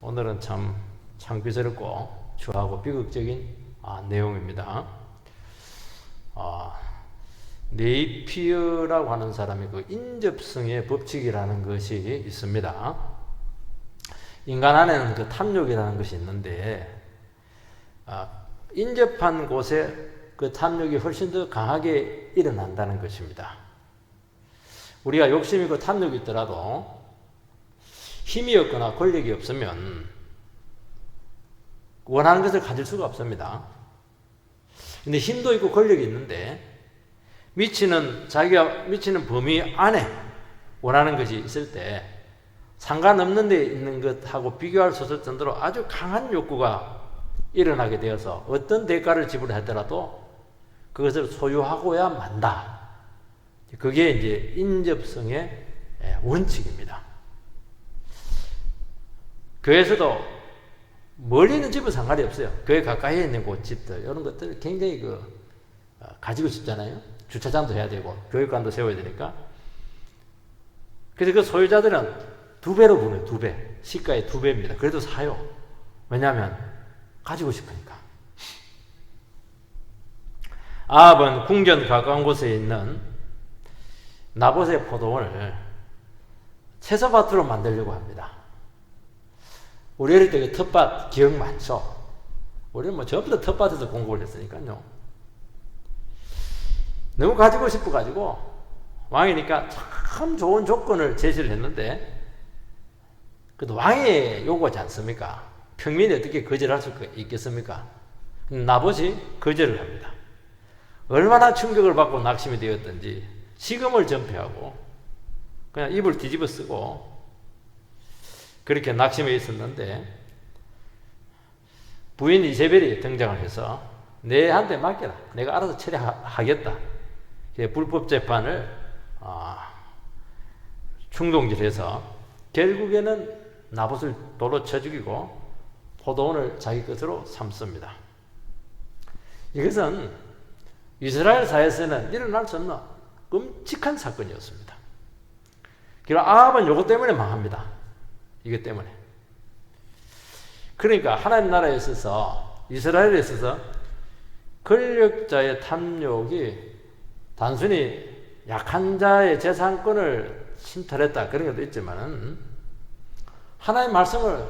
오늘은 참 창피스럽고 추하고 비극적인 내용입니다. 네이피어라고 하는 사람이 그 인접성의 법칙이라는 것이 있습니다. 인간 안에는 그 탐욕이라는 것이 있는데 인접한 곳에 그 탐욕이 훨씬 더 강하게 일어난다는 것입니다. 우리가 욕심이 있고 탐욕이 있더라도 힘이 없거나 권력이 없으면 원하는 것을 가질 수가 없습니다. 근데 힘도 있고 권력이 있는데 자기가 미치는 범위 안에 원하는 것이 있을 때 상관없는 데 있는 것하고 비교할 수 없을 정도로 아주 강한 욕구가 일어나게 되어서 어떤 대가를 지불하더라도 그것을 소유하고야 만다. 그게 이제 인접성의 원칙입니다. 교회에서도 멀리 있는 집은 상관이 없어요. 교회 가까이에 있는 곳 집들 이런 것들 굉장히 가지고 싶잖아요. 주차장도 해야 되고 교육관도 세워야 되니까. 그래서 그 소유자들은 2배로 보내요. 2배. 시가의 2배입니다. 그래도 사요. 왜냐하면 가지고 싶으니까. 아합은 궁전 가까운 곳에 있는 나봇의 포도원을 채소밭으로 만들려고 합니다. 우리 어릴 때 그 텃밭 기억 많죠? 우리는 전부 다 텃밭에서 공부를 했으니까요. 너무 가지고 싶어가지고 왕이니까 참 좋은 조건을 제시를 했는데 그래도 왕의 요구하지 않습니까? 평민이 어떻게 거절할 수 있겠습니까? 나봇이 거절을 합니다. 얼마나 충격을 받고 낙심이 되었던지 식음을 전폐하고 그냥 입을 뒤집어 쓰고 그렇게 낙심해 있었는데 부인 이세벨이 등장을 해서 내한테 맡겨라. 내가 알아서 처리하겠다. 불법 재판을 충동질해서 결국에는 나봇을 돌로 쳐 죽이고 포도원을 자기 것으로 삼습니다. 이것은 이스라엘 사회에서는 일어날 수 없는 끔찍한 사건이었습니다. 그리고 아합은 이것 때문에 망합니다. 이것 때문에. 그러니까 하나님 나라에 있어서 이스라엘에 있어서 권력자의 탐욕이 단순히 약한 자의 재산권을 침탈했다 그런 것도 있지만 하나님의 말씀을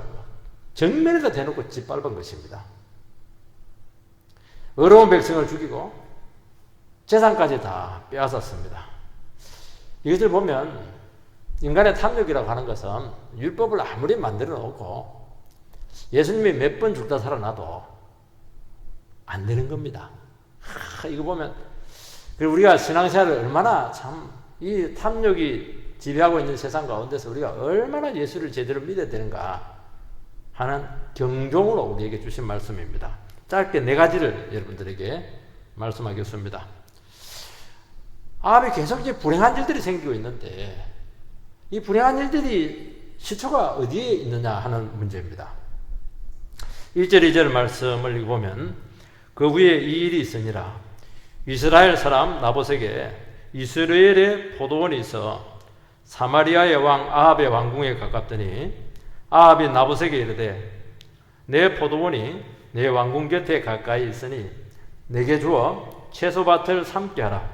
정면에다 대놓고 짓밟은 것입니다. 어려운 백성을 죽이고 재산까지 다 빼앗았습니다. 이것을 보면 인간의 탐욕이라고 하는 것은 율법을 아무리 만들어 놓고 예수님이 몇 번 죽다 살아나도 안 되는 겁니다. 이거 보면 우리가 신앙생활을 얼마나 참 이 탐욕이 지배하고 있는 세상 가운데서 우리가 얼마나 예수를 제대로 믿어야 되는가 하는 경종으로 우리에게 주신 말씀입니다. 짧게 4가지를 여러분들에게 말씀하겠습니다. 아합이 계속 이제 불행한 일들이 생기고 있는데 이 불행한 일들이 시초가 어디에 있느냐 하는 문제입니다. 1절 2절 말씀을 읽어보면 그 후에 이 일이 있으니라. 이스라엘 사람 나봇에게 이스라엘의 포도원이 있어 사마리아의 왕 아합의 왕궁에 가깝더니 아합이 나봇에게 이르되 내 포도원이 내 왕궁 곁에 가까이 있으니 내게 주어 채소밭을 삼게 하라.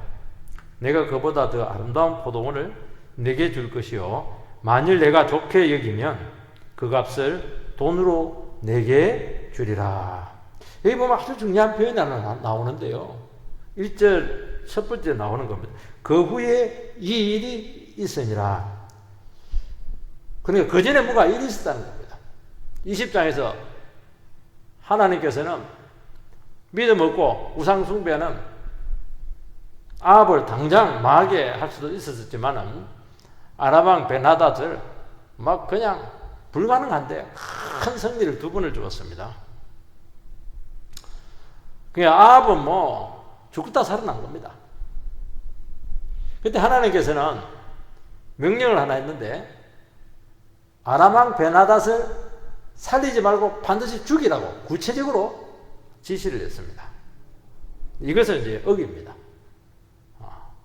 내가 그보다 더 아름다운 포도원을 내게 줄 것이요 만일 내가 좋게 여기면 그 값을 돈으로 내게 주리라. 여기 보면 아주 중요한 표현이 하나 나오는데요. 1절 첫 번째 나오는 겁니다. 그 후에 이 일이 있으니라. 그러니까 그 전에 뭐가 일이 있었다는 겁니다. 20장에서 하나님께서는 믿음 없고 우상 숭배는 아합을 당장 망하게 할 수도 있었지만은 아람왕 베나닷을 막 그냥 불가능한데 큰 승리를 2번을 주었습니다. 그냥 아합은 죽다 살아난 겁니다. 그때 하나님께서는 명령을 하나 했는데 아람왕 베나닷을 살리지 말고 반드시 죽이라고 구체적으로 지시를 했습니다. 이것을 이제 어깁니다.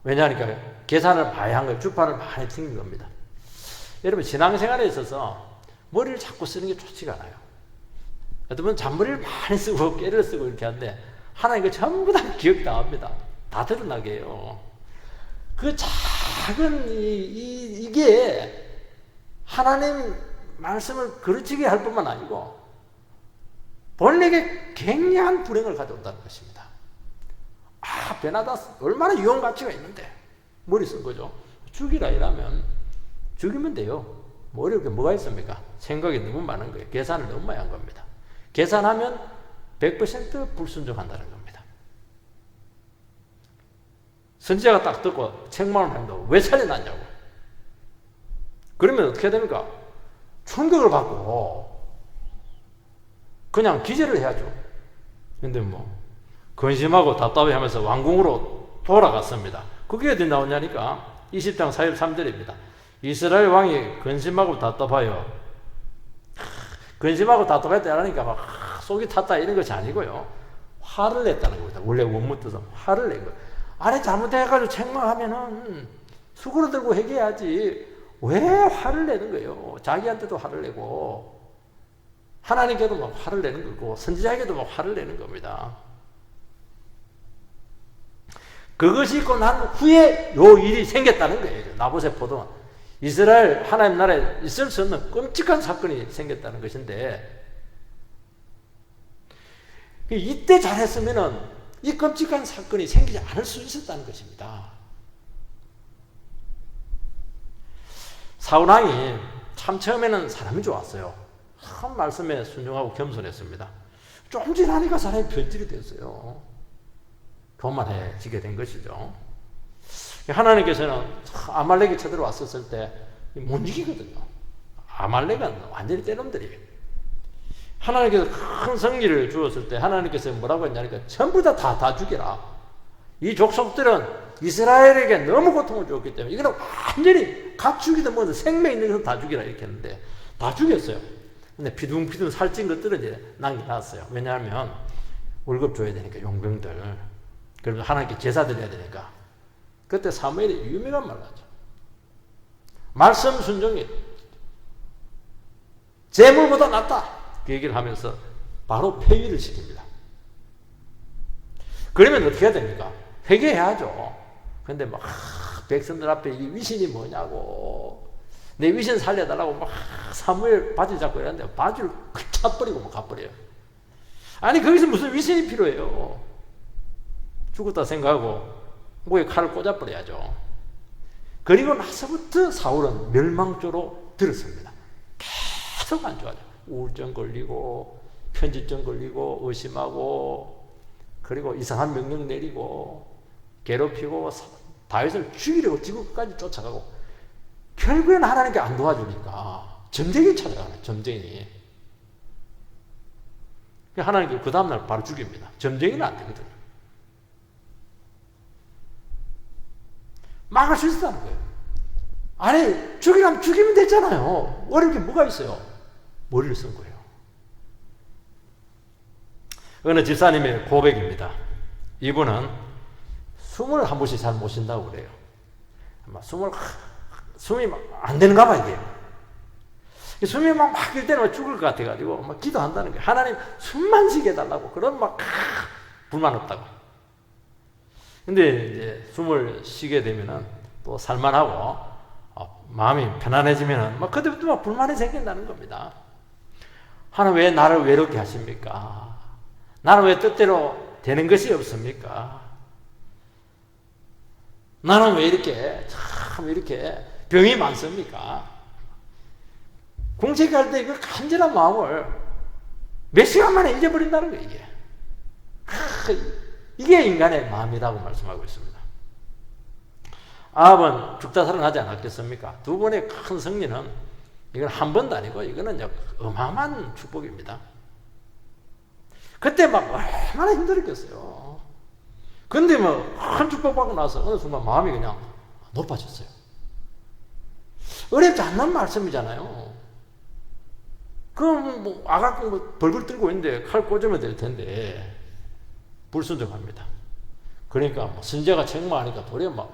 왜냐하니까 계산을 많이 한 거예요. 주판을 많이 튕긴 겁니다. 여러분 신앙생활에 있어서 머리를 자꾸 쓰는 게 좋지가 않아요. 여러분 잔머리를 많이 쓰고 깨를 쓰고 이렇게 하는데 하나님 그 전부 다 기억당합니다. 다 드러나게 해요. 그 작은 이게 하나님 말씀을 그르치게 할 뿐만 아니고 본인에게 굉장한 불행을 가져온다는 것입니다. 베나다스 얼마나 유용 가치가 있는데 머리 쓴 거죠. 죽이라 이라면 죽이면 돼요. 뭐 어려울 게 뭐가 있습니까? 생각이 너무 많은 거예요. 계산을 너무 많이 한 겁니다. 계산하면 100% 불순종한다는 겁니다. 선지자가 딱 듣고 책망을 합니다. 왜 살려놨냐고. 그러면 어떻게 됩니까? 충격을 받고 그냥 기절을 해야죠. 근데 뭐 근심하고 답답해하면서 왕궁으로 돌아갔습니다. 그게 어디 나오냐니까 20장 4절 3절입니다. 이스라엘 왕이 근심하고 답답하여 근심하고 답답했다 하니까 막 속이 탔다 이런 것이 아니고요. 화를 냈다는 겁니다. 원래 원문 뜻은 화를 낸 거예요. 아니 잘못해가지고 책망하면은 수그러 들고 회개해야지 왜 화를 내는 거예요. 자기한테도 화를 내고 하나님께도 막 화를 내는 거고 선지자에게도 막 화를 내는 겁니다. 그것이 있고 난 후에 요 일이 생겼다는 거예요. 나봇의 포도원. 이스라엘 하나님 나라에 있을 수 없는 끔찍한 사건이 생겼다는 것인데 이때 잘했으면은 이 끔찍한 사건이 생기지 않을 수 있었다는 것입니다. 사울왕이 참 처음에는 사람이 좋았어요. 한 말씀에 순종하고 겸손했습니다. 좀 지나니까 사람이 변질이 됐어요. 교만해지게 된 것이죠. 하나님께서는 아말렉이 쳐들어왔었을 때 못 이기거든요. 아말렉은 완전히 떼놈들이에요. 하나님께서 큰 승리를 주었을 때 하나님께서 뭐라고 했냐니까 전부 다 죽여라. 이 족속들은 이스라엘에게 너무 고통을 줬기 때문에 이거는 완전히 각 죽이든 뭐든 생명 있는 것은 다 죽이라 이렇게 했는데 다 죽였어요. 근데 피둥피둥 살찐 것들은 이제 남겨놨어요. 왜냐하면 월급 줘야 되니까 용병들. 그리고 하나님께 제사 드려야 되니까. 그때 사무엘이 유명한 말을 하죠. 말씀 순종이 재물보다 낫다. 그 얘기를 하면서 바로 폐위를 시킵니다. 그러면 어떻게 해야 됩니까? 회개해야죠. 근데 막 백성들 앞에 이 위신이 뭐냐고 내 위신 살려달라고 막 사무엘 바지 잡고 이러는데 바지를 차버리고 막 가버려요. 아니 거기서 무슨 위신이 필요해요. 죽었다 생각하고 목에 칼을 꽂아버려야죠. 그리고 나서부터 사울은 멸망조로 들었습니다. 계속 안 좋아져. 우울증 걸리고 편집증 걸리고 의심하고 그리고 이상한 명령 내리고 괴롭히고 다윗을 죽이려고 지구까지 쫓아가고 결국엔 하나님께 안 도와주니까 점쟁이 찾아가네. 점쟁이. 하나님께 그 다음날 바로 죽입니다. 점쟁이는 안 되거든요. 막을 수 있었다는 거예요. 아니 죽이라면 죽이면 됐잖아요. 어려울 게 뭐가 있어요. 머리를 쓴 거예요. 어느 집사님의 고백입니다. 이분은 숨을 한 번씩 잘 못 쉰다고 그래요. 숨이 막 안 되는가 봐 이게. 숨이 막 막힐 때는 죽을 것 같아가지고 막 기도한다는 거예요. 하나님 숨만 쉬게 해달라고. 그럼 막 불만 없다고. 근데 이제 숨을 쉬게 되면은 또 살만하고 마음이 편안해지면은 막 그때부터 막 불만이 생긴다는 겁니다. 하나님 왜 나를 외롭게 하십니까? 나는 왜 뜻대로 되는 것이 없습니까? 나는 왜 이렇게 병이 많습니까? 공책할 때 그 간절한 마음을 몇 시간 만에 잊어버린다는 거예요, 이게. 이게 인간의 마음이라고 말씀하고 있습니다. 아합은 죽다 살아나지 않았겠습니까? 두 번의 큰 승리는 이건 한 번도 아니고 이거는 어마어마한 축복입니다. 그때 막 얼마나 힘들었겠어요. 근데 뭐 큰 축복받고 나서 어느 순간 마음이 그냥 높아졌어요. 어렵지 않는 말씀이잖아요. 그럼 뭐 아가씨 뭐 벌벌 떨고 있는데 칼 꽂으면 될 텐데 불순종합니다. 그러니까 뭐 선지자가 책망하니까 도리어 막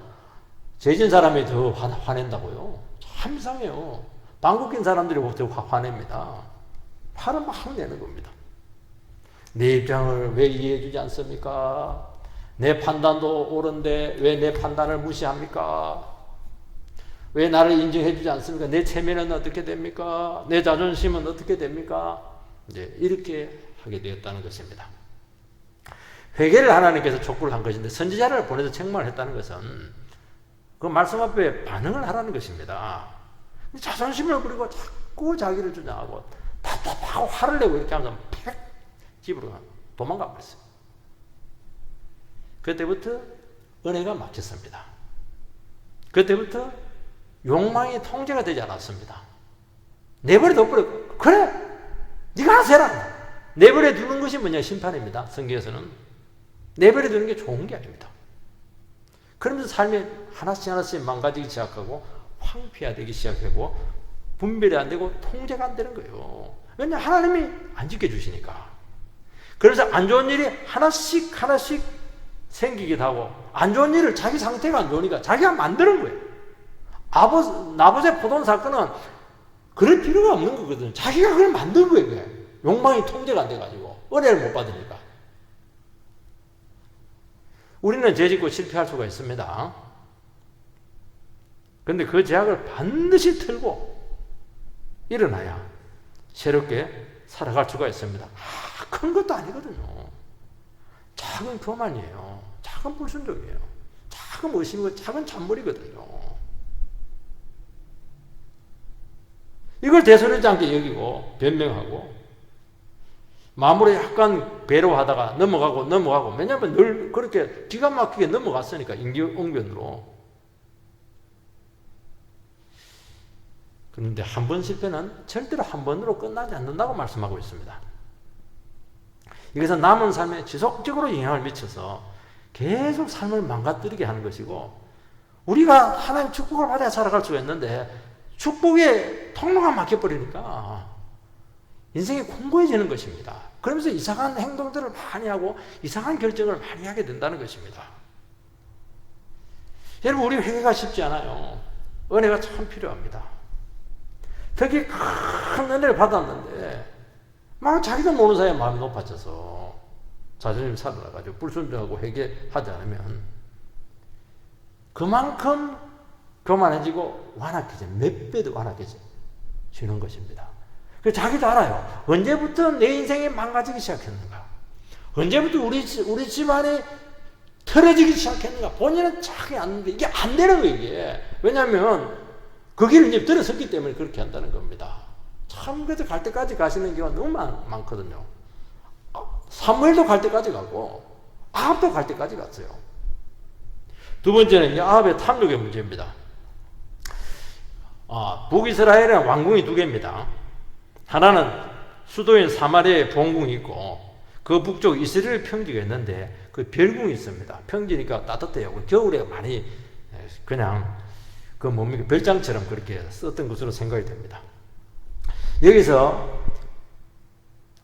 죄진 사람이 더 화낸다고요. 참 이상해요. 방귀 낀 사람들이 보통 화냅니다. 화를 막 내는 겁니다. 내 입장을 왜 이해해주지 않습니까? 내 판단도 옳은데 왜 내 판단을 무시합니까? 왜 나를 인정해주지 않습니까? 내 체면은 어떻게 됩니까? 내 자존심은 어떻게 됩니까? 이제 이렇게 하게 되었다는 것입니다. 회개를 하나님께서 촉구를 한 것인데 선지자를 보내서 책망을 했다는 것은 그 말씀 앞에 반응을 하라는 것입니다. 자존심을 부리고 자꾸 자기를 주장하고 답답하고 화를 내고 이렇게 하면서 팍 집으로 도망가 버렸어요. 그때부터 은혜가 막혔습니다. 그때부터 욕망이 통제가 되지 않았습니다. 내버려 둬버려. 그래! 네가 알아서 해라! 내버려 두는 것이 뭐냐? 심판입니다. 성경에서는. 내버려 두는 게 좋은 게 아닙니다. 그러면서 삶이 하나씩 망가지기 시작하고 황폐화되기 시작하고 분별이 안 되고 통제가 안 되는 거예요. 왜냐? 하나님이 안 지켜주시니까. 그래서 안 좋은 일이 하나씩 생기기도 하고 안 좋은 일을 자기 상태가 안 좋으니까 자기가 만드는 거예요. 나봇의 포도원 사건은 그럴 필요가 없는 거거든요. 자기가 그걸 만든 거예요. 그게. 욕망이 통제가 안 돼가지고 은혜를 못 받으니까. 우리는 죄 짓고 실패할 수가 있습니다. 그런데 그 죄악을 반드시 틀고 일어나야 새롭게 살아갈 수가 있습니다. 큰 것도 아니거든요. 작은 교만이에요. 작은 불순종이에요. 작은 의심이고 작은 잔머리거든요. 이걸 대수롭지 않게 여기고 변명하고 마무리 약간 배려하다가 넘어가고 왜냐하면 늘 그렇게 기가 막히게 넘어갔으니까 인기응변으로. 그런데 한 번 실패는 절대로 한 번으로 끝나지 않는다고 말씀하고 있습니다. 이것은 남은 삶에 지속적으로 영향을 미쳐서 계속 삶을 망가뜨리게 하는 것이고 우리가 하나님 축복을 받아야 살아갈 수가 있는데 축복의 통로가 막혀버리니까 인생이 공고해지는 것입니다. 그러면서 이상한 행동들을 많이 하고 이상한 결정을 많이 하게 된다는 것입니다. 여러분, 우리 회개가 쉽지 않아요. 은혜가 참 필요합니다. 특히 큰 은혜를 받았는데 막 자기도 모르는 사이에 마음이 높아져서 자존심이 살아나가지고 불순종하고 회개하지 않으면 그만큼 교만해지고 완악해져, 몇 배도 완악해지는 것입니다. 그래서 자기도 알아요. 언제부터 내 인생이 망가지기 시작했는가? 언제부터 우리 집안이 틀어지기 시작했는가? 본인은 자기 아는데 이게 안 되는 거예요, 이게. 왜냐하면 그 길을 이제 들어섰기 때문에 그렇게 한다는 겁니다. 참, 그래서 갈 때까지 가시는 경우가 너무 많거든요. 사무엘도 갈 때까지 가고, 아합도 갈 때까지 갔어요. 두 번째는 아합의 탐욕의 문제입니다. 북이스라엘에는 왕궁이 두 개입니다. 하나는 수도인 사마리아에 본궁이 있고, 그 북쪽 이스라엘 평지가 있는데, 그 별궁이 있습니다. 평지니까 따뜻해요. 겨울에 많이 그냥 별장처럼 그렇게 썼던 것으로 생각이 됩니다. 여기서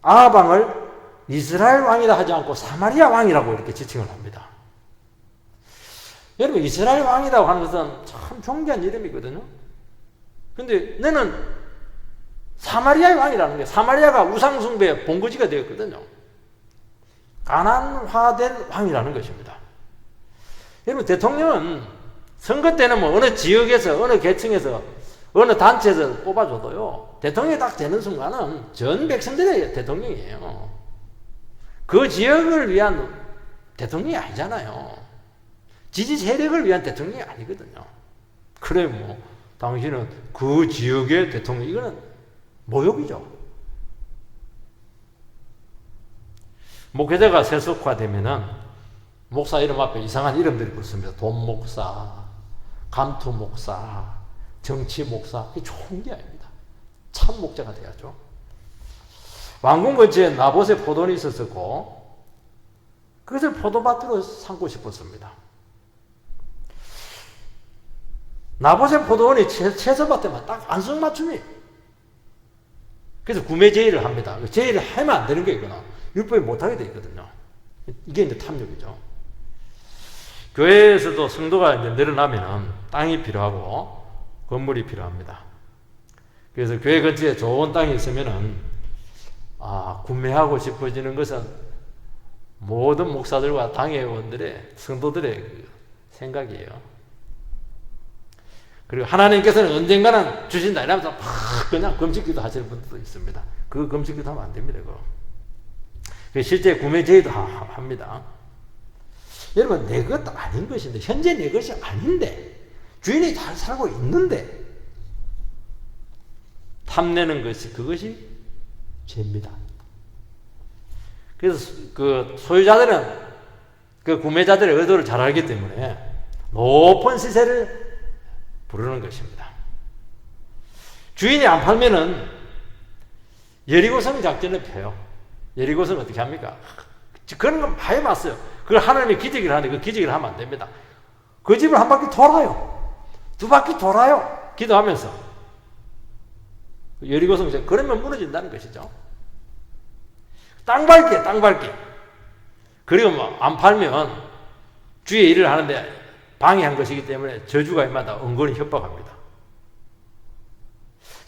아합 왕을 이스라엘 왕이라 하지 않고 사마리아 왕이라고 이렇게 지칭을 합니다. 여러분, 이스라엘 왕이라고 하는 것은 참 존귀한 이름이거든요. 근데 너는 사마리아의 왕이라는 게, 사마리아가 우상숭배의 본거지가 되었거든요. 가난화된 왕이라는 것입니다. 여러분, 대통령은 선거 때는 뭐 어느 지역에서, 어느 계층에서, 어느 단체에서 뽑아줘도요, 대통령이 딱 되는 순간은 전 백성들의 대통령이에요. 그 지역을 위한 대통령이 아니잖아요. 지지 세력을 위한 대통령이 아니거든요. 그래, 뭐, 당신은 그 지역의 대통령, 이거는 모욕이죠. 목회자가 세속화되면은 목사 이름 앞에 이상한 이름들이 붙습니다. 돈 목사, 감투 목사, 정치 목사. 이게 좋은 게 아닙니다. 참 목자가 돼야죠. 왕궁 근처에 나봇의 포도원이 있었고, 그것을 포도밭으로 삼고 싶었습니다. 나봇의 포도원이 채소밭에만 딱 안성맞춤이. 그래서 구매 제의를 합니다. 제의를 하면 안 되는 게 이거는 율법이 못하게 돼 있거든요. 이게 이제 탐욕이죠. 교회에서도 성도가 이제 늘어나면은 땅이 필요하고 건물이 필요합니다. 그래서 교회 근처에 좋은 땅이 있으면은 구매하고 싶어지는 것은 모든 목사들과 당회원들의 성도들의 그 생각이에요. 그리고 하나님께서는 언젠가는 주신다 이러면서 막 그냥 금식기도 하시는 분들도 있습니다. 그 금식기도 하면 안 됩니다. 그거. 실제 구매 제의도 합니다. 여러분, 내 것 아닌 것인데, 현재 내 것이 아닌데, 주인이 잘 살고 있는데 탐내는 것이, 그것이 죄입니다. 그래서 그 소유자들은 그 구매자들의 의도를 잘 알기 때문에 높은 시세를 부르는 것입니다. 주인이 안 팔면은 여리고성 작전을 펴요. 여리고성 어떻게 합니까? 그런 건 많이 봤어요. 그걸 하나님이 기적을 하는데 그 기적을 하면 안 됩니다. 그 집을 한 바퀴 돌아요. 두 바퀴 돌아요. 기도하면서. 여리고성 작전. 그러면 무너진다는 것이죠. 땅 밟기. 그리고 뭐 안 팔면 주의 일을 하는데 방해한 것이기 때문에 저주가 임하다 은근히 협박합니다.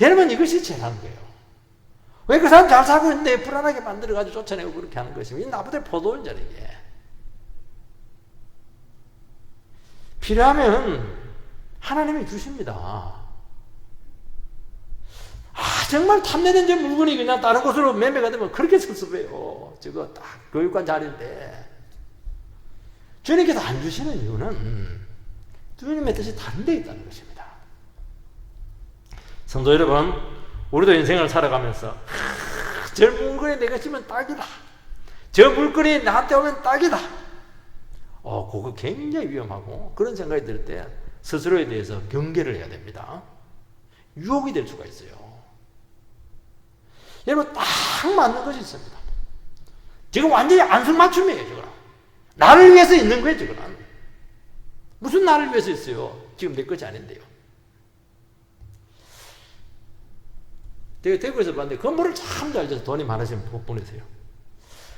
여러분, 이것이 죄라는 거예요. 왜 그 사람 잘 살고 있는데 불안하게 만들어가지고 쫓아내고 그렇게 하는 것이면 이 나부대 포도원자는 이게. 필요하면 하나님이 주십니다. 정말 탐내는 저 물건이 그냥 다른 곳으로 매매가 되면 그렇게 섭섭해요. 저거 딱 교육관 자리인데. 주님께서 안 주시는 이유는 주님의 뜻이 다른 데 있다는 것입니다. 성도 여러분, 우리도 인생을 살아가면서 저 물건이 내가 지면 딱이다. 저 물건이 나한테 오면 딱이다. 그거 굉장히 위험하고 그런 생각이 들 때 스스로에 대해서 경계를 해야 됩니다. 유혹이 될 수가 있어요. 여러분, 딱 맞는 것이 있습니다. 지금 완전히 안성맞춤이에요. 지금 나를 위해서 있는 거예요. 지금 무슨 나를 위해서 있어요? 지금 내 것이 아닌데요. 제가 대구에서 봤는데 건물을 참 잘 져서 돈이 많으시면 보내세요.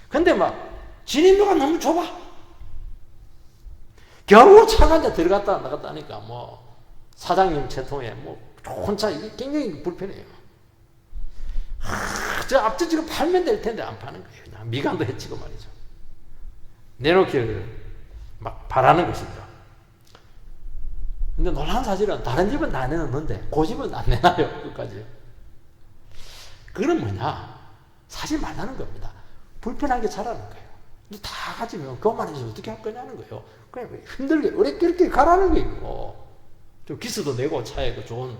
근데 막 진입로가 너무 좁아. 겨우 차가 이제 들어갔다 나갔다 하니까 뭐 사장님 채통에 뭐 좋은 차, 이게 굉장히 불편해요. 저 앞뒤 지금 팔면 될 텐데 안 파는 거예요. 그냥 미간도 해치고 말이죠. 내놓기를 막 바라는 것이죠. 근데 놀라운 사실은 다른 집은 다 내놓는데 그 집은 안 내놔요. 끝까지. 그건 뭐냐? 사지 말라는 겁니다. 불편하게 자라는 거예요. 근데 다 가지면 그만해서 어떻게 할 거냐는 거예요. 그냥 힘들게 어렵게 가라는 거예요. 좀 기스도 내고 차에 그 좋은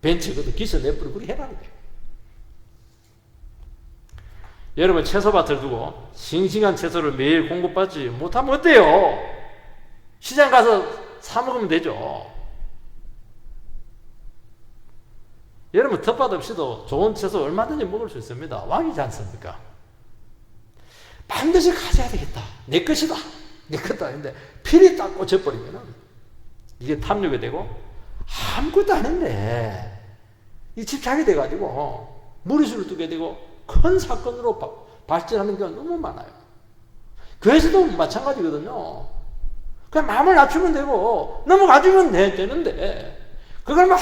벤츠거든 기스 내버리고 그렇게 해라는 거예요. 여러분, 채소밭을 두고 싱싱한 채소를 매일 공급받지 못하면 어때요? 시장 가서 사 먹으면 되죠. 여러분, 텃밭 없이도 좋은 채소 얼마든지 먹을 수 있습니다. 왕이지 않습니까? 반드시 가져야 되겠다. 내 것이다. 내 것도 아닌데 필이 딱 꽂혀버리면 이게 탐욕이 되고 아무것도 아닌데 이 집착이 돼가지고 무리수를 두게 되고 큰 사건으로 발전하는 경우가 너무 많아요. 교회에서도 마찬가지거든요. 그냥 마음을 낮추면 되고 넘어가주면 되는데 그걸 막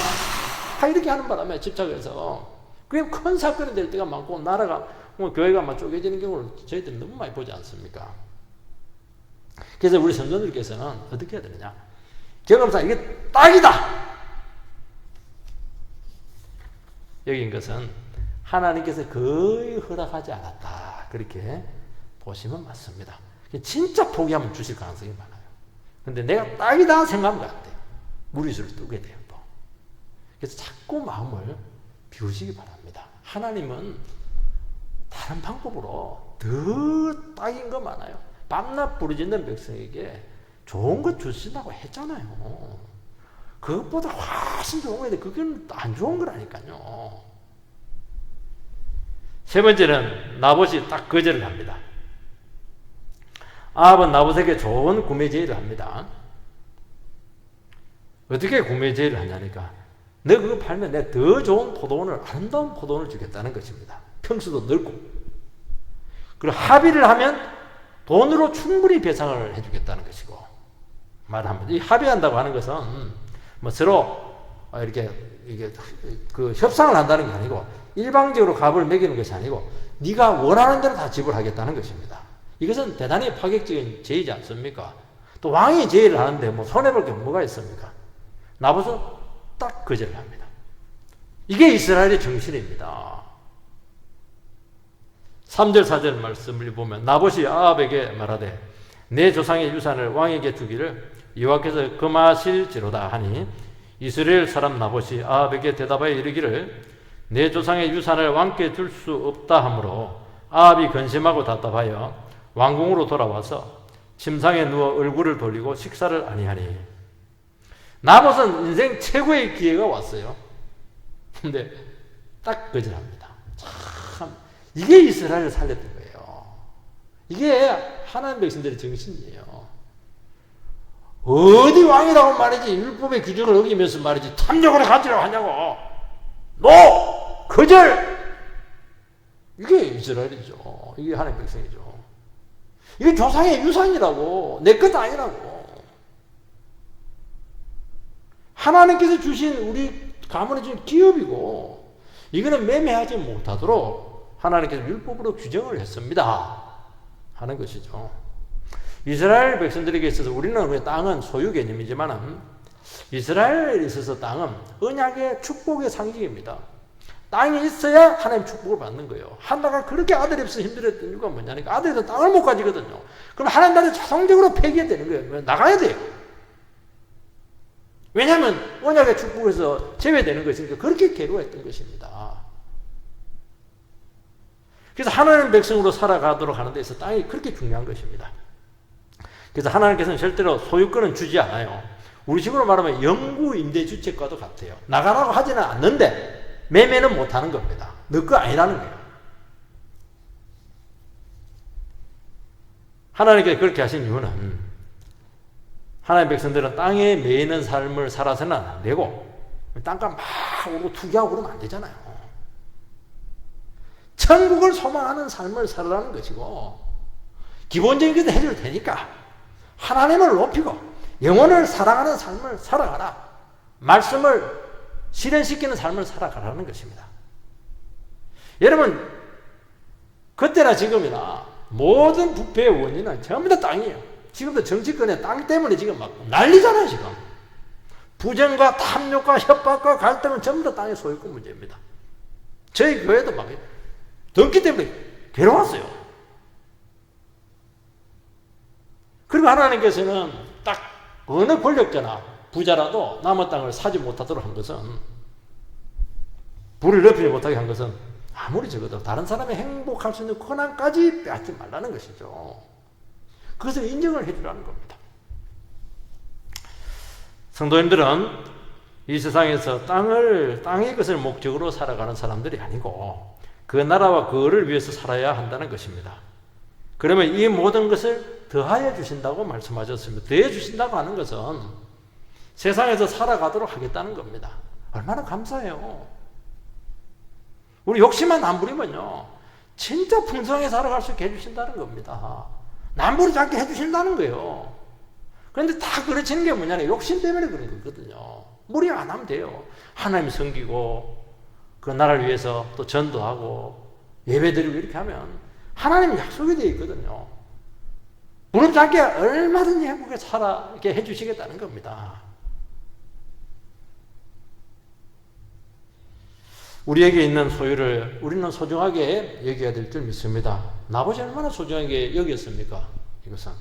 이렇게 하는 바람에 집착해서 그게 큰 사건이 될 때가 많고 나라가 교회가 막 쪼개지는 경우를 저희들이 너무 많이 보지 않습니까? 그래서 우리 성도들께서는 어떻게 해야 되느냐? 경험상 이게 딱이다! 여긴 것은 하나님께서 거의 허락하지 않았다. 그렇게 보시면 맞습니다. 진짜 포기하면 주실 가능성이 많아요. 근데 내가 딱이다 생각하면 안 돼요. 무리수를 두게 돼요. 또. 그래서 자꾸 마음을 비우시기 바랍니다. 하나님은 다른 방법으로 더 딱인 거 많아요. 밤낮 부르짖는 백성에게 좋은 것 주신다고 했잖아요. 그것보다 훨씬 좋은 건데 그건 안 좋은 거라니까요. 세 번째는 나봇이 딱 거절을 합니다. 아합은 나봇에게 좋은 구매 제의를 합니다. 어떻게 구매 제의를 하냐니까 너 그거 팔면 내가 더 좋은 포도원을 아름다운 포도원을 주겠다는 것입니다. 평수도 넓고 그리고 합의를 하면 돈으로 충분히 배상을 해주겠다는 것이고 말합니다. 이 합의한다고 하는 것은 뭐 서로 이게 그 협상을 한다는 게 아니고 일방적으로 값을 매기는 것이 아니고 네가 원하는 대로 다 지불하겠다는 것입니다. 이것은 대단히 파격적인 제의지 않습니까? 또 왕이 제의를 하는데 뭐 손해볼 게 뭐가 있습니까? 나봇은 딱 거절합니다. 이게 이스라엘의 정신입니다. 3절 4절 말씀을 보면 나봇이 아합에게 말하되 내 조상의 유산을 왕에게 주기를 여호와께서 금하실지로다 하니 이스라엘 사람 나봇이 아합에게 대답하여 이르기를 내 조상의 유산을 왕께 줄 수 없다 하므로 아합이 근심하고 답답하여 왕궁으로 돌아와서 침상에 누워 얼굴을 돌리고 식사를 아니하니 나봇은 인생 최고의 기회가 왔어요. 근데 딱 거절합니다. 참 이게 이스라엘을 살렸던 거예요. 이게 하나님 백성들의 정신이에요. 어디 왕이라고 말이지 율법의 규정을 어기면서 말이지 탐욕을 가지라고 하냐고. 노! 거절! 이게 이스라엘이죠. 이게 하나님 백성이죠. 이게 조상의 유산이라고. 내 것 아니라고. 하나님께서 주신 우리 가문에 주신 기업이고 이거는 매매하지 못하도록 하나님께서 율법으로 규정을 했습니다. 하는 것이죠. 이스라엘 백성들에게 있어서 우리는 땅은 소유 개념이지만 이스라엘에 있어서 땅은 언약의 축복의 상징입니다. 땅이 있어야 하나님 축복을 받는 거예요. 한나가 그렇게 아들이 없어 힘들었던 이유가 뭐냐니까 아들이 땅을 못 가지거든요. 그럼 하나님 나를 자동적으로 폐기해야 되는 거예요. 나가야 돼요. 왜냐하면 언약의 축복에서 제외되는 것이니까 그렇게 괴로워했던 것입니다. 그래서 하나님 백성으로 살아가도록 하는 데 있어서 땅이 그렇게 중요한 것입니다. 그래서 하나님께서는 절대로 소유권은 주지 않아요. 우리 식으로 말하면 영구 임대주택과도 같아요. 나가라고 하지는 않는데 매매는 못하는 겁니다. 너 거 아니라는 거예요. 하나님께서 그렇게 하신 이유는 하나님 백성들은 땅에 매이는 삶을 살아서는 안 되고 땅값 막 오르고 투기하고 그러면 안 되잖아요. 천국을 소망하는 삶을 살아라는 것이고 기본적인 것도 해줄 테니까 하나님을 높이고 영혼을 사랑하는 삶을 살아가라. 말씀을 실현시키는 삶을 살아가라는 것입니다. 여러분 그때나 지금이나 모든 부패의 원인은 전부 다 땅이에요. 지금도 정치권의 땅 때문에 지금 막 난리잖아요. 지금 부정과 탐욕과 협박과 갈등은 전부 다 땅의 소유권 문제입니다. 저희 교회도 막 덩기 때문에 괴로웠어요. 그리고 하나님께서는 딱 어느 권력자나 부자라도 남의 땅을 사지 못하도록 한 것은 부를 넓히지 못하게 한 것은 아무리 적어도 다른 사람이 행복할 수 있는 권한까지 빼앗지 말라는 것이죠. 그것을 인정을 해주라는 겁니다. 성도님들은 이 세상에서 땅의 것을 목적으로 살아가는 사람들이 아니고 그 나라와 그를 위해서 살아야 한다는 것입니다. 그러면 이 모든 것을 더하여 주신다고 말씀하셨습니다. 더해 주신다고 하는 것은 세상에서 살아가도록 하겠다는 겁니다. 얼마나 감사해요. 우리 욕심만 안 부리면요 진짜 풍성하게 살아갈 수 있게 해주신다는 겁니다. 남부르지 않게 해주신다는 거예요. 그런데 다 그르치는 게 뭐냐면 욕심 때문에 그런 거거든요. 무리 안 하면 돼요. 하나님 섬기고 그 나라를 위해서 또 전도하고 예배드리고 이렇게 하면 하나님 약속이 되어 있거든요. 부럽지 않게 얼마든지 행복하게 살아 이렇게 해주시겠다는 겁니다. 우리에게 있는 소유를 우리는 소중하게 여겨야 될 줄 믿습니다. 나봇이 얼마나 소중하게 여겼습니까? 이것은.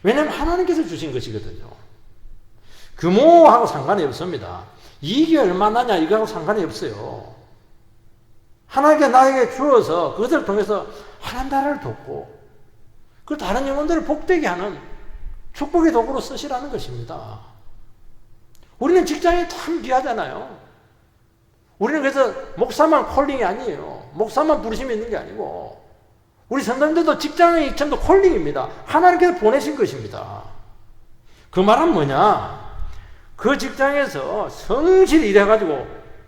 왜냐하면 하나님께서 주신 것이거든요. 규모하고 상관이 없습니다. 이익이 얼마나 나냐 이거하고 상관이 없어요. 하나님께 나에게 주어서 그것을 통해서 하나님 나라를 돕고 그 다른 영혼들을 복되게 하는 축복의 도구로 쓰시라는 것입니다. 우리는 직장이 참 귀하잖아요. 우리는 그래서 목사만 콜링이 아니에요. 목사만 부르심이 있는 게 아니고 우리 성도님들도 직장의 이천도 콜링입니다. 하나님께서 보내신 것입니다. 그 말은 뭐냐? 그 직장에서 성실히 일해가지고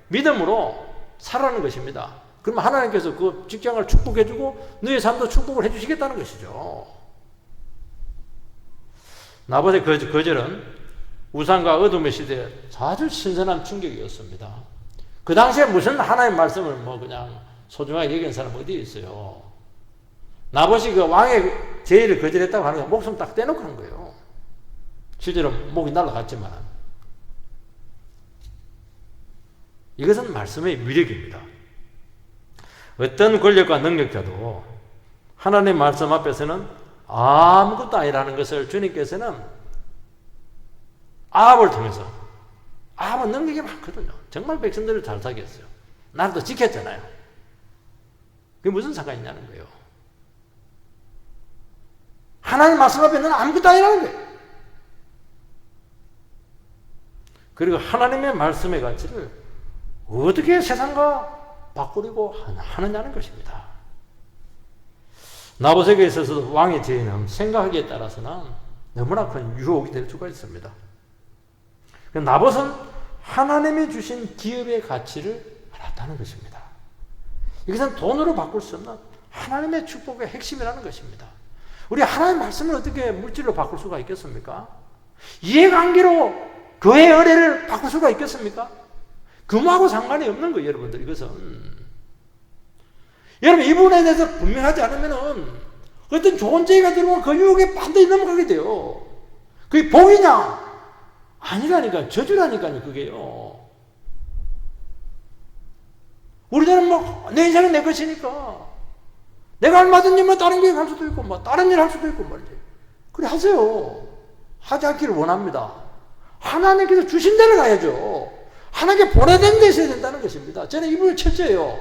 믿음으로 살아가는 것입니다. 그러면 하나님께서 그 직장을 축복해주고 너의 삶도 축복을 해주시겠다는 것이죠. 나봇의 거절은 우상과 어둠의 시대에 아주 신선한 충격이었습니다. 그 당시에 무슨 하나님의 말씀을 뭐 그냥 소중하게 여기는 사람 어디 있어요? 나봇이 그 왕의 제의를 거절했다고 하는 거 목숨 딱 떼놓고 한 거예요. 실제로 목이 날아갔지만 이것은 말씀의 위력입니다. 어떤 권력과 능력자도 하나님의 말씀 앞에서는 아무것도 아니라는 것을 주님께서는 아합을 통해서, 아합은 능력이 많거든요. 정말 백성들을 잘 살게 했어요. 나라도 지켰잖아요. 그게 무슨 상관이 있냐는 거예요. 하나님 말씀 앞에는 아무것도 아니라는 거예요. 그리고 하나님의 말씀의 가치를 어떻게 세상과 바꾸려고 하느냐는 것입니다. 나봇에게 있어서도 왕의 제의는 생각하기에 따라서는 너무나 큰 유혹이 될 수가 있습니다. 나봇은 하나님이 주신 기업의 가치를 알았다는 것입니다. 이것은 돈으로 바꿀 수 없는 하나님의 축복의 핵심이라는 것입니다. 우리 하나님의 말씀을 어떻게 물질로 바꿀 수가 있겠습니까? 이해관계로 교회 의뢰를 바꿀 수가 있겠습니까? 금하고 상관이 없는 거예요, 여러분들. 이것은 여러분 이 부분에 대해서 분명하지 않으면은 어떤 좋은 제의가 들어오면 그 유혹에 반드시 넘어가게 돼요. 그게 복이냐? 아니라니까요. 저주라니까요, 그게요. 우리들은 뭐, 내 인생은 내 것이니까. 내가 얼마든지 뭐 다른 교회 갈 수도 있고, 뭐 다른 일 할 수도 있고 말이지. 그래 하세요. 하지 않기를 원합니다. 하나님께서 주신 데를 가야죠. 하나님께 보내된 데 있어야 된다는 것입니다. 저는 이 부분이 철저해요.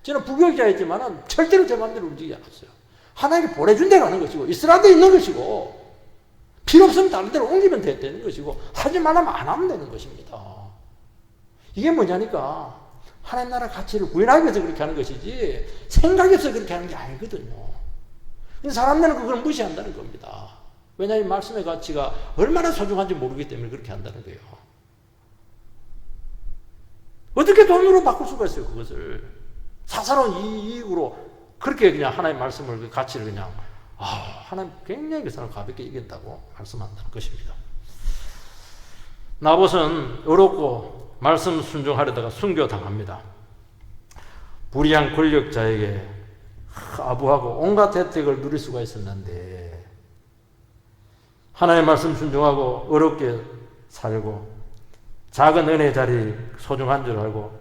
저는 부교육자였지만 절대로 제 마음대로 움직이지 않았어요. 하나님께 보내준 데 가는 것이고, 있으라 데 있는 것이고, 필요 없으면 다른 데로 옮기면 되는 것이고, 하지 말라면 안 하면 되는 것입니다. 이게 뭐냐니까, 하나님 나라 가치를 구현하기 위해서 그렇게 하는 것이지, 생각이 없어서 그렇게 하는 게 아니거든요. 근데 사람들은 그걸 무시한다는 겁니다. 왜냐하면 말씀의 가치가 얼마나 소중한지 모르기 때문에 그렇게 한다는 거예요. 어떻게 돈으로 바꿀 수가 있어요, 그것을. 사사로운 이익으로 그렇게 그냥 하나님의 말씀을, 그 가치를 그냥, 하나님 굉장히 그 사람을 가볍게 이긴다고 말씀한다는 것입니다. 나봇은 어렵고 말씀 순종하려다가 순교당합니다. 불의한 권력자에게 아부하고 온갖 혜택을 누릴 수가 있었는데 하나님의 말씀 순종하고 어렵게 살고 작은 은혜의 자리 소중한 줄 알고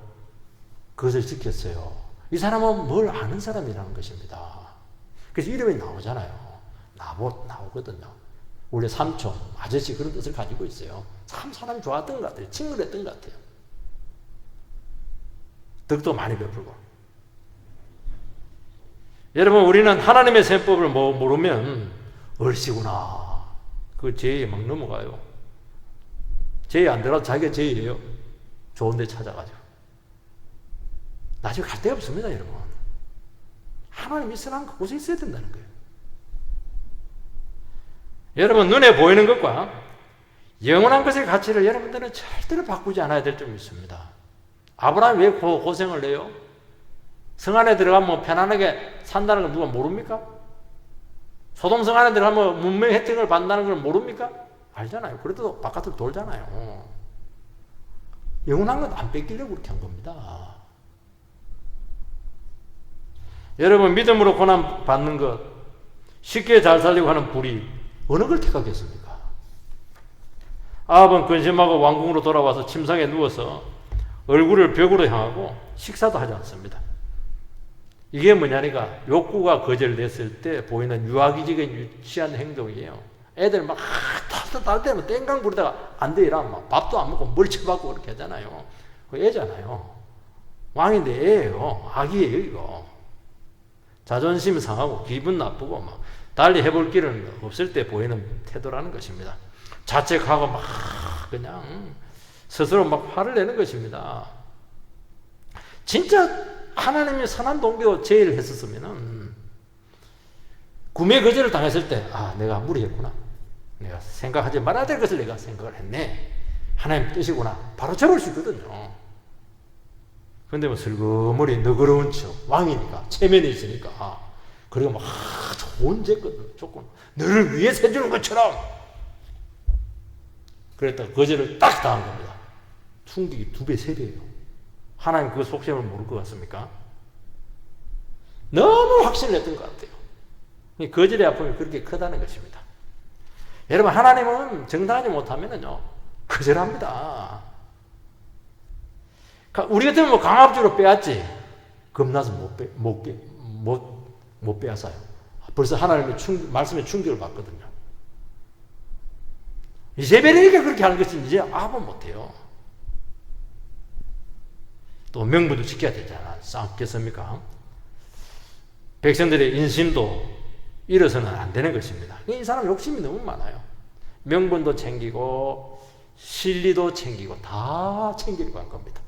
그것을 지켰어요. 이 사람은 뭘 아는 사람이라는 것입니다. 그래서 이름이 나오잖아요. 나봇 나오거든요. 원래 삼촌, 아저씨 그런 뜻을 가지고 있어요. 참 사람이 좋았던 것 같아요. 친근했던 것 같아요. 덕도 많이 베풀고. 여러분, 우리는 하나님의 셈법을 모르면 얼씨구나. 그 죄에 막 넘어가요. 죄에 안 들어도 자기가 죄예요. 좋은 데 찾아가지고. 나중에 갈 데가 없습니다, 여러분. 하나님 있으라면 그곳에 있어야 된다는 거예요. 여러분, 눈에 보이는 것과 영원한 것의 가치를 여러분들은 절대로 바꾸지 않아야 될 점이 있습니다. 아브라함이 왜 고생을 해요? 성 안에 들어가면 편안하게 산다는 걸 누가 모릅니까? 소돔 성 안에 들어가면 문명의 혜택을 받는다는 걸 모릅니까? 알잖아요. 그래도 바깥으로 돌잖아요. 영원한 건 안 뺏기려고 그렇게 한 겁니다. 여러분, 믿음으로 고난 받는 것, 쉽게 잘 살려고 하는 불의, 어느 걸 택하겠습니까? 아합은 근심하고 왕궁으로 돌아와서 침상에 누워서 얼굴을 벽으로 향하고 식사도 하지 않습니다. 이게 뭐냐니까 욕구가 거절됐을 때 보이는 유아기적인 유치한 행동이에요. 애들 막 탈 때는 땡강 부리다가 안 돼 이러면 막 밥도 안 먹고 머리 쳐박고 그렇게 하잖아요. 그 애잖아요. 왕인데 애예요. 아기예요, 이거. 자존심 상하고 기분 나쁘고 막 달리 해볼 길은 없을 때 보이는 태도라는 것입니다. 자책하고 막 그냥 스스로 막 화를 내는 것입니다. 진짜 하나님이 선한 동기로 제의를 했었으면은 구매 거절을 당했을 때 내가 무리했구나. 내가 생각하지 말아야 될 것을 내가 생각을 했네. 하나님 뜻이구나. 바로 잡을 수 있거든요. 그런데 뭐 슬그머리 너그러운 척, 왕이니까, 체면이 있으니까. 그리고 막 좋은 조건, 너를 위해서 해주는 것처럼 그랬다가 거절을 딱 당한 겁니다. 충격이 2배, 3배예요. 하나님 그 속셈을 모를 것 같습니까? 너무 확신을 했던 것 같아요. 거절의 아픔이 그렇게 크다는 것입니다. 여러분, 하나님은 정당하지 못하면요, 거절합니다. 우리 같으면 뭐 강압적으로 빼앗지, 겁나서 못 빼앗아요. 벌써 하나님의 말씀에 충격을 받거든요. 이세벨에게 그렇게 하는 것은 이제 아합은 못해요. 또 명분도 지켜야 되지 않겠습니까? 백성들의 인심도 잃어서는 안 되는 것입니다. 이 사람 욕심이 너무 많아요. 명분도 챙기고 실리도 챙기고 다 챙기려고 한 겁니다.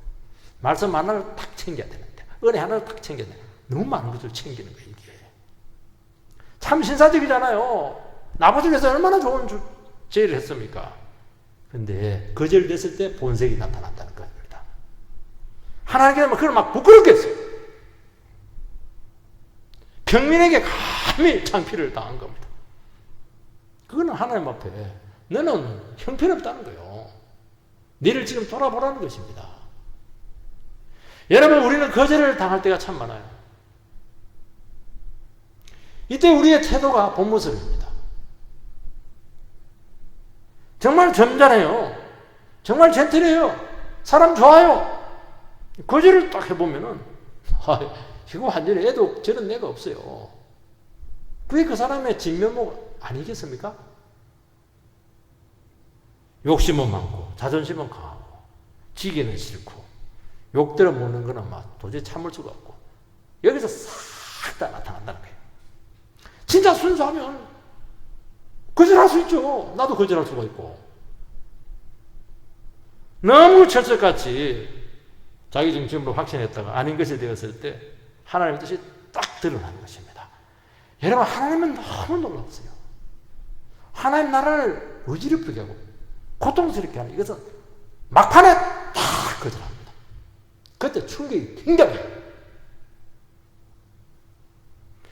말씀 하나를 딱 챙겨야 되는데, 은혜 하나를 딱 챙겨야 되는데 너무 많은 것을 챙기는 거예요. 이게 참 신사적이잖아요. 나부터 위해서 얼마나 좋은 죄를 했습니까? 근데 거절됐을 때 본색이 나타난다는 겁니다. 하나님께서 그걸 막 부끄럽게 했어요. 평민에게 감히 창피를 당한 겁니다. 그거는 하나님 앞에 너는 형편없다는 거예요. 너를 지금 돌아보라는 것입니다. 여러분, 우리는 거절을 당할 때가 참 많아요. 이때 우리의 태도가 본 모습입니다. 정말 점잖아요. 정말 젠틀해요. 사람 좋아요. 거절을 딱 해보면은, 이거 완전히 애도 저런 애가 없어요. 그게 그 사람의 진면목 아니겠습니까? 욕심은 많고, 자존심은 강하고, 지기는 싫고, 욕들어 먹는 거는 막 도저히 참을 수가 없고, 여기서 싹 다 나타난다는 거예요. 진짜 순수하면 거절할 수 있죠. 나도 거절할 수가 있고. 너무 철석같이 자기 중심으로 확신했다가 아닌 것이 되었을 때 하나님의 뜻이 딱 드러나는 것입니다. 여러분, 하나님은 너무 놀랐어요. 하나님 나라를 어지럽게 하고 고통스럽게 하는 이것은 막판에 딱 거절합니다. 그때 충격이 굉장해요.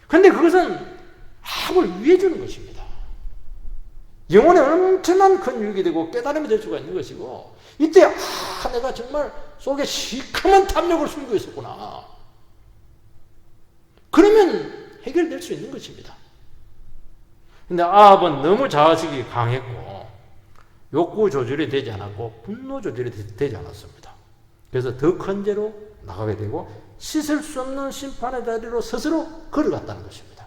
그런데 그것은 합을 위해 주는 것입니다. 영혼에 엄청난 큰 유익이 되고 깨달음이 될 수가 있는 것이고, 이때 내가 정말 속에 시커먼 탐욕을 숨기고 있었구나. 그러면 해결될 수 있는 것입니다. 근데 아합은 너무 자아식이 강했고 욕구 조절이 되지 않았고 분노 조절이 되지 않았습니다. 그래서 더 큰 죄로 나가게 되고 씻을 수 없는 심판의 자리로 스스로 걸어갔다는 것입니다.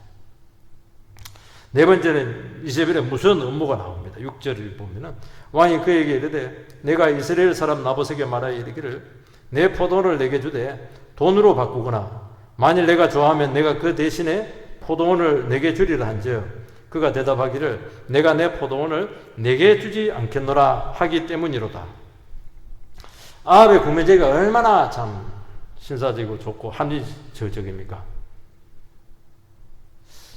네 번째는 이세벨의 무서운 음모가 나옵니다. 6절을 보면은 왕이 그에게 이르되 내가 이스라엘 사람 나봇에게 말하여 이르기를 내 포도원을 내게 주되 돈으로 바꾸거나 만일 내가 좋아하면 내가 그 대신에 포도원을 내게 주리라 한즉 그가 대답하기를 내가 내 포도원을 내게 주지 않겠노라 하기 때문이로다. 아합의 구매제가 얼마나 참 신사적이고 좋고 합리적입니까?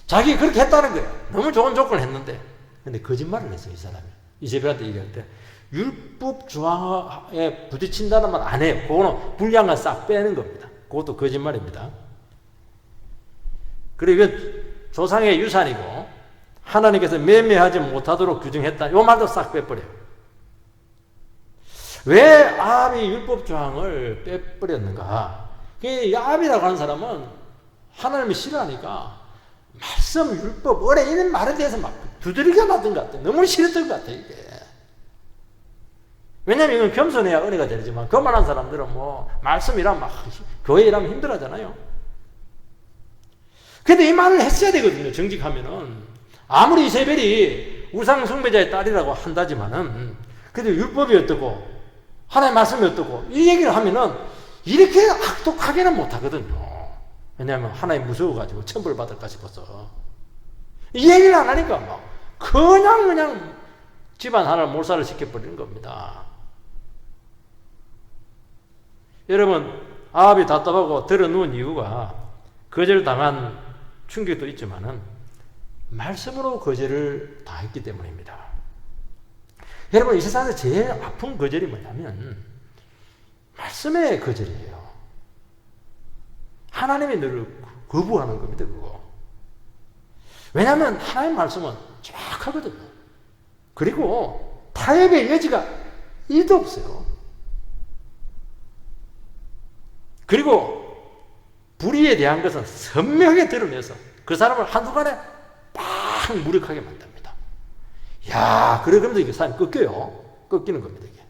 자기 그렇게 했다는 거예요. 너무 좋은 조건을 했는데. 근데 거짓말을 했어요, 이 사람이. 이세벨한테 얘기할 때. 율법 조항에 부딪힌다는 말 안 해요. 그거는 불량을 싹 빼는 겁니다. 그것도 거짓말입니다. 그리고 이건 조상의 유산이고, 하나님께서 매매하지 못하도록 규정했다. 이 말도 싹 빼버려요. 왜 아합이 율법 조항을 빼버렸는가? 아합이라고 하는 사람은 하나님이 싫어하니까 말씀, 율법, 은혜 이런 말에 대해서 막 두드리게 맞던 것 같아요. 너무 싫었던 것 같아요, 이게. 왜냐면 이건 겸손해야 은혜가 되지만 그만한 사람들은 뭐 말씀이란 막 교회 일하면 힘들어 하잖아요. 근데 이 말을 했어야 되거든요, 정직하면은. 아무리 이세벨이 우상 숭배자의 딸이라고 한다지만은 그래도 율법이 어떻고 하나님의 말씀이 어떻고 이 얘기를 하면은 이렇게 악독하게는 못하거든요. 왜냐하면 하나님 무서워가지고 천벌 받을까 싶어서 이 얘기를 안 하니까 막 그냥 집안 하나를 몰살을 시켜버리는 겁니다. 여러분, 아합이 답답하고 들어누운 이유가 거절당한 충격도 있지만은 말씀으로 거절을 당했기 때문입니다. 여러분, 이 세상에서 제일 아픈 거절이 뭐냐면 말씀의 거절이에요. 하나님의 너를 거부하는 겁니다, 그거. 왜냐하면 하나님의 말씀은 정확하거든요. 그리고 다 타협의 여지가 1도 없어요. 그리고 불의에 대한 것은 선명하게 드러내서 그 사람을 한순간에 팍 무력하게 만듭니다. 야, 그러면서 이게 사람이 꺾여요. 꺾이는 겁니다, 이게.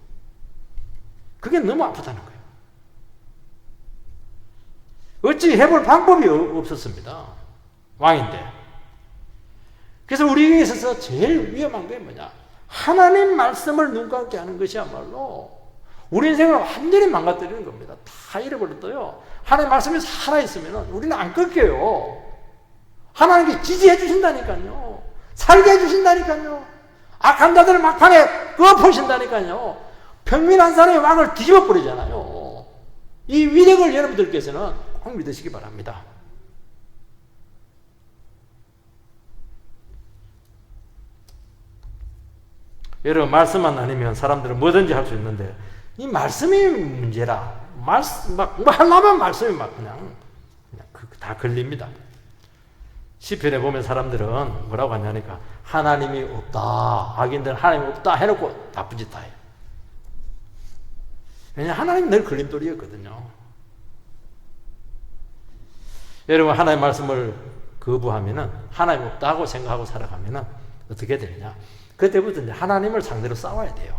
그게 너무 아프다는 거예요. 어찌 해볼 방법이 없었습니다. 왕인데. 그래서 우리에게 있어서 제일 위험한 게 뭐냐? 하나님 말씀을 눈 감게 하는 것이야말로 우리 인생을 완전히 망가뜨리는 겁니다. 다 잃어버렸어요. 하나님 말씀이 살아있으면 우리는 안 꺾여요. 하나님께 지지해 주신다니까요. 살게 해 주신다니까요. 악한 자들을 막판에 끄어포신다니까요. 평민한 사람의 왕을 뒤집어 버리잖아요. 이 위력을 여러분들께서는 꼭 믿으시기 바랍니다. 여러분, 말씀만 아니면 사람들은 뭐든지 할 수 있는데 이 말씀이 문제라. 말씀 막 뭐 하려면 말씀이 막 그냥 다 걸립니다. 시편에 보면 사람들은 뭐라고 하냐니까 하나님이 없다. 악인들은 하나님이 없다 해놓고 나쁜 짓 다 해요. 왜냐하면 하나님이 늘 걸림돌이었거든요. 여러분, 하나님의 말씀을 거부하면은 하나님 없다고 생각하고 살아가면은 어떻게 되느냐? 그때부터 이제 하나님을 상대로 싸워야 돼요.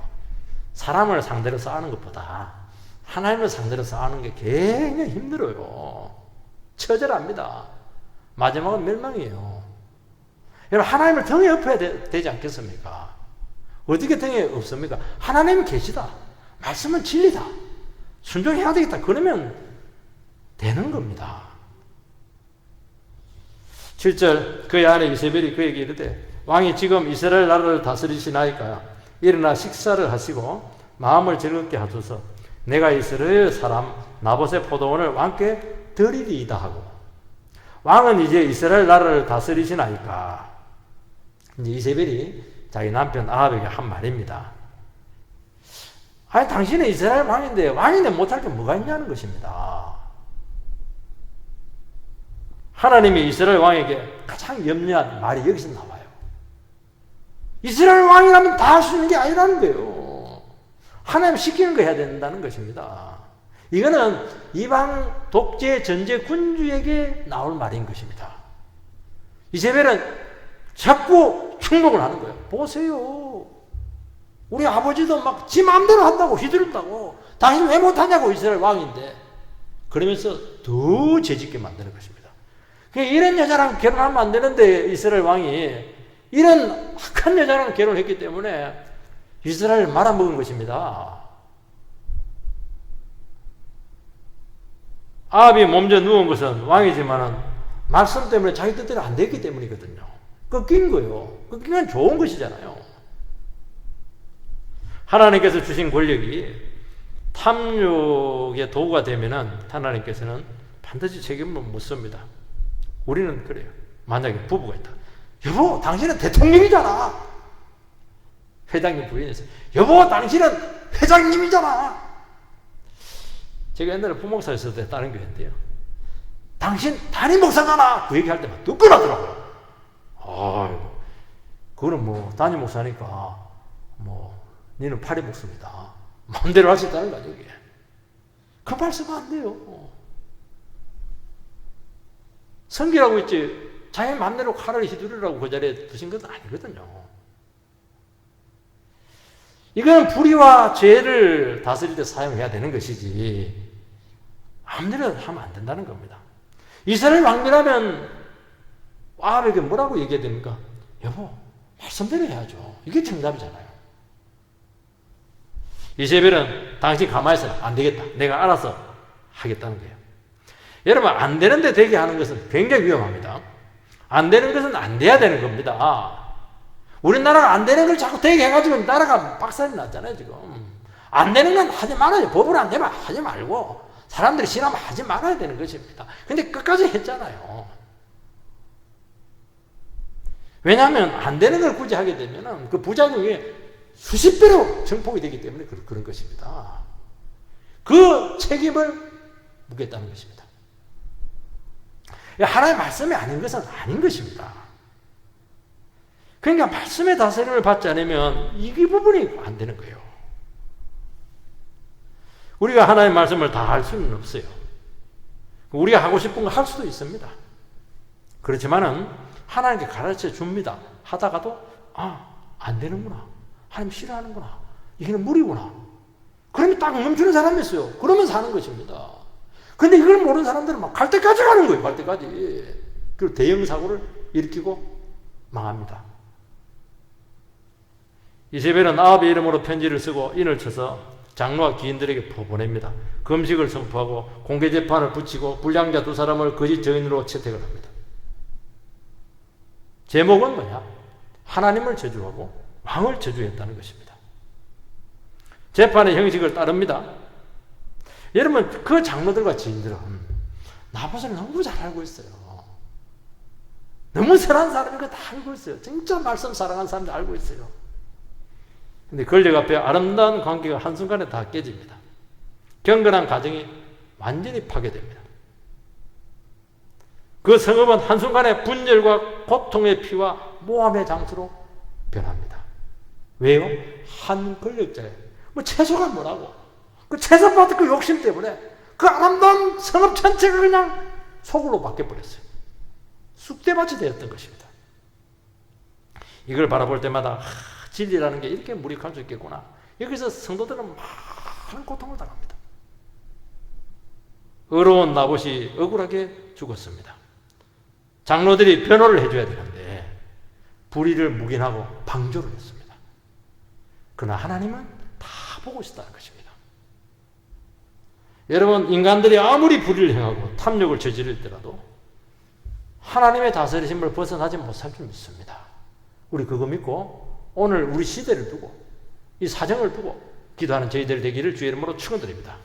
사람을 상대로 싸우는 것보다 하나님을 상대로 싸우는 게 굉장히 힘들어요. 처절합니다. 마지막은 멸망이에요. 여러분, 하나님을 등에 엎어야 되지 않겠습니까? 어떻게 등에 엎습니까? 하나님이 계시다. 말씀은 진리다. 순종해야 되겠다. 그러면 되는 겁니다. 7절, 그의 아내 이세벨이 그에게 이르되 왕이 지금 이스라엘 나라를 다스리시나이까 일어나 식사를 하시고 마음을 즐겁게 하소서. 내가 이스라엘 사람 나봇의 포도원을 왕께 드리리이다 하고. 왕은 이제 이스라엘 나라를 다스리시나이까. 이제 이세벨이 자기 남편 아합에게 한 말입니다. 아니, 당신은 이스라엘 왕인데 못할 게 뭐가 있냐는 것입니다. 하나님이 이스라엘 왕에게 가장 염려한 말이 여기서 나와요. 이스라엘 왕이라면 다 할 수 있는 게 아니라는 거예요. 하나님 시키는 거 해야 된다는 것입니다. 이거는 이방 독재 전제 군주에게 나올 말인 것입니다. 이세벨은 자꾸 충동을 하는 거예요. 보세요. 우리 아버지도 막 지 마음대로 한다고 휘두른다고. 당신 왜 못하냐고, 이스라엘 왕인데. 그러면서 더 죄짓게 만드는 것입니다. 이런 여자랑 결혼하면 안 되는데 이스라엘 왕이 이런 악한 여자랑 결혼했기 때문에 이스라엘을 말아먹은 것입니다. 아합이 먼저 누운 것은 왕이지만은 말씀 때문에 자기 뜻대로 안 됐기 때문이거든요. 꺾인 거예요. 꺾인 건 좋은 것이잖아요. 하나님께서 주신 권력이 탐욕의 도구가 되면은 하나님께서는 반드시 책임을 묻습니다. 우리는 그래요. 만약에 부부가 있다. 여보, 당신은 대통령이잖아. 회장님 부인에서 여보, 당신은 회장님이잖아. 제가 옛날에 부목사 있을 때 다른 교회인데요. 당신 담임 목사잖아. 그 얘기할 때만 뜨끈하더라고요. 아이고, 그거는 뭐 담임 목사니까 뭐 니는 파리 목사입니다. 마음대로 할 수 있다는 거죠. 이게. 그 말씀 안 돼요. 성기라고 있지 자기 마음대로 칼을 휘두르라고 그 자리에 두신 것은 아니거든요. 이건 불의와 죄를 다스릴 때 사용해야 되는 것이지 마음대로 하면 안 된다는 겁니다. 이스라엘 왕비라면 아합에게 뭐라고 얘기해야 됩니까? 여보, 말씀대로 해야죠. 이게 정답이잖아요. 이세벨은 당신 가만히 있어라. 안 되겠다. 내가 알아서 하겠다는 거예요. 여러분, 안 되는데 되게 하는 것은 굉장히 위험합니다. 안 되는 것은 안 돼야 되는 겁니다. 우리나라가 안 되는 걸 자꾸 되게 해가지고 나라가 박살이 났잖아요, 지금. 안 되는 건 하지 말아요. 법으로 안 되면 하지 말고 사람들이 싫어하면 하지 말아야 되는 것입니다. 근데 끝까지 했잖아요. 왜냐하면 안 되는 걸 굳이 하게 되면 그 부작용이 수십 배로 증폭이 되기 때문에 그런 것입니다. 그 책임을 묻겠다는 것입니다. 하나님의 말씀이 아닌 것은 아닌 것입니다. 그러니까 말씀의 다스림을 받지 않으면 이 부분이 안 되는 거예요. 우리가 하나님의 말씀을 다 할 수는 없어요. 우리가 하고 싶은 거 할 수도 있습니다. 그렇지만은 하나님께 가르쳐 줍니다. 하다가도 안 되는구나. 하나님 싫어하는구나. 이게는 무리구나. 그러면 딱 멈추는 사람이 있어요. 그러면 사는 것입니다. 근데 이걸 모르는 사람들은 막 갈 때까지 가는 거예요. 갈 때까지. 그리고 대형 사고를 일으키고 망합니다. 이세벨은 아합의 이름으로 편지를 쓰고 인을 쳐서 장로와 귀인들에게 보냅니다. 금식을 선포하고 공개 재판을 붙이고 불량자 2사람을 거짓 증인으로 채택을 합니다. 제목은 뭐냐? 하나님을 저주하고 왕을 저주했다는 것입니다. 재판의 형식을 따릅니다. 여러분, 그 장로들과 지인들은 나봇을 너무 잘 알고 있어요. 너무 선한 사람인 거 다 알고 있어요. 진짜 말씀 사랑하는 사람들 알고 있어요. 근데 권력 앞에 아름다운 관계가 한순간에 다 깨집니다. 경건한 가정이 완전히 파괴됩니다. 그 성읍은 한순간에 분열과 고통의 피와 모함의 장소로 변합니다. 왜요? 한 권력자예요. 채소가 뭐라고? 그 채소 받을 그 욕심 때문에 그 아름다운 성읍 전체가 그냥 소굴로 바뀌어버렸어요. 쑥대밭이 되었던 것입니다. 이걸 바라볼 때마다 진리라는 게 이렇게 무력할 수 있겠구나. 여기서 성도들은 많은 고통을 당합니다. 의로운 나봇이 억울하게 죽었습니다. 장로들이 변호를 해줘야 되는데 불의를 묵인하고 방조를 했습니다. 그러나 하나님은 다 보고 있었다는 것입니다. 여러분, 인간들이 아무리 불의를 행하고 탐욕을 저지르더라도 하나님의 다스리심을 벗어나지 못할 줄 믿습니다. 우리 그거 믿고 오늘 우리 시대를 두고 이 사정을 두고 기도하는 저희들 되기를 주의 이름으로 축원드립니다.